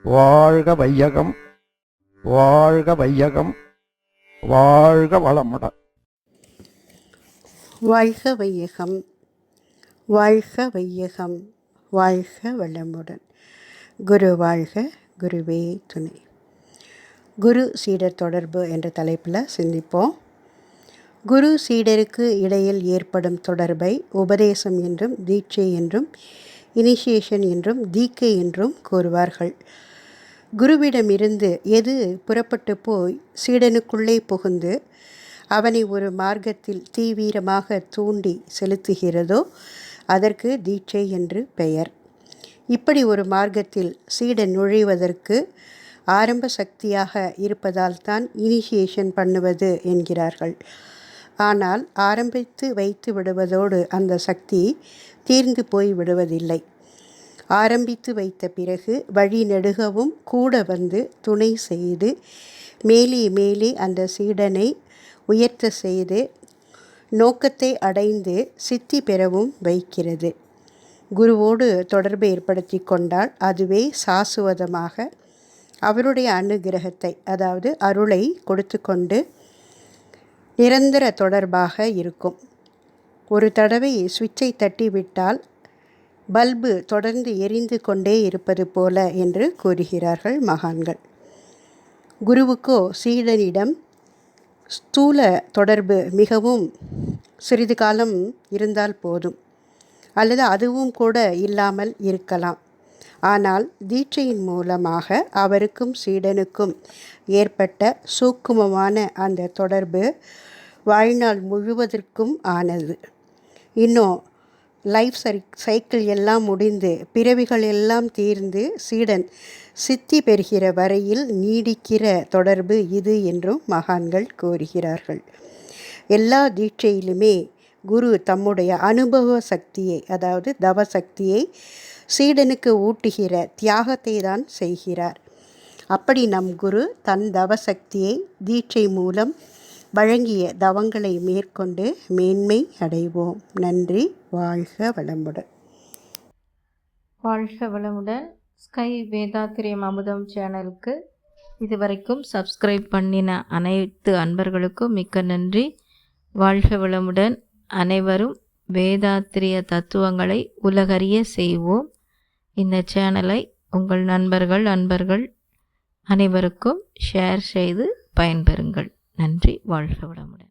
வாழ்க வையகம், வாழ்க வையகம், வாழ்க வளமுடன். வாழ்க வையகம், வாழ்க வையகம், வாழ்க வளமுடன். குரு வாழ்க, குருவே துணை. குரு சீடர் தொடர்பு என்ற தலைப்பில் சிந்திப்போம். குரு சீடருக்கு இடையில் ஏற்படும் தொடர்பை உபதேசம் என்றும், தீட்சை என்றும், இனிஷியேஷன் என்றும், தீக்கை என்றும் கூறுவார்கள். குருவிடமிருந்து எது புறப்பட்டு போய் சீடனுக்குள்ளே புகுந்து அவனை ஒரு மார்க்கத்தில் தீவிரமாக தூண்டி செலுத்துகிறதோ அதற்கு தீட்சை என்று பெயர். இப்படி ஒரு மார்க்கத்தில் சீடன் நுழைவதற்கு ஆரம்ப சக்தியாக இருப்பதால் தான் இனிஷியேஷன் பண்ணுவது என்கிறார்கள். ஆனால் ஆரம்பித்து வைத்து விடுவதோடு அந்த சக்தி தீர்ந்து போய் விடுவதில்லை. ஆரம்பித்து வைத்த பிறகு வழி நெடுகவும் கூட வந்து துணை செய்து மேலே மேலே அந்த சீடனை உயர்த்த செய்து நோக்கத்தை அடைந்து சித்தி பெறவும் வைக்கிறது. குருவோடு தொடர்பு ஏற்படுத்தி கொண்டால் அதுவே சாசுவதமாக அவருடைய அனுகிரகத்தை, அதாவது அருளை கொடுத்து கொண்டு நிரந்தர தொடர்பாக இருக்கும். ஒரு தடவை சுவிட்சை தட்டிவிட்டால் பல்பு தொடர்ந்து எரிந்து கொண்டே இருப்பது போல என்று கூறுகிறார்கள் மகான்கள். குருவுக்கோ சீடனிடம் ஸ்தூல தொடர்பு மிகவும் சிறிது காலம் இருந்தால் போதும், அல்லது அதுவும் கூட இல்லாமல் இருக்கலாம். ஆனால் தீட்சையின் மூலமாக அவருக்கும் சீடனுக்கும் ஏற்பட்ட சூக்குமமான அந்த தொடர்பு வாழ்நாள் முழுவதற்கும் ஆனது. இன்னும் லைஃப் சைக்கிள் எல்லாம் முடிந்து பிறவிகள் எல்லாம் தீர்ந்து சீடன் சித்தி பெறுகிற வரையில் நீடிக்கிற தொடர்பு இது என்றும் மகான்கள் கூறுகிறார்கள். எல்லா தீட்சையிலுமே குரு தம்முடைய அனுபவ சக்தியை, அதாவது தவ சக்தியை சீடனுக்கு ஊட்டுகிற தியாகத்தை தான் செய்கிறார். அப்படி நம் குரு தன் தவ சக்தியை தீட்சை மூலம் வழங்கிய தவங்களை மேற்கொண்டு மேன்மை அடைவோம். நன்றி. வாழ்க வளமுடன். வாழ்க வளமுடன். ஸ்கை வேதாத்திரியம் அமுதம் சேனலுக்கு இதுவரைக்கும் சப்ஸ்கிரைப் பண்ணின அனைத்து அன்பர்களுக்கும் மிக்க நன்றி. வாழ்க வளமுடன். அனைவரும் வேதாத்திரிய தத்துவங்களை உலகறிய செய்வோம். இந்த சேனலை உங்கள் அன்பர்கள் அனைவருக்கும் ஷேர் செய்து பயன்பெறுங்கள். நன்றி. வாழ்க வளமுடன்.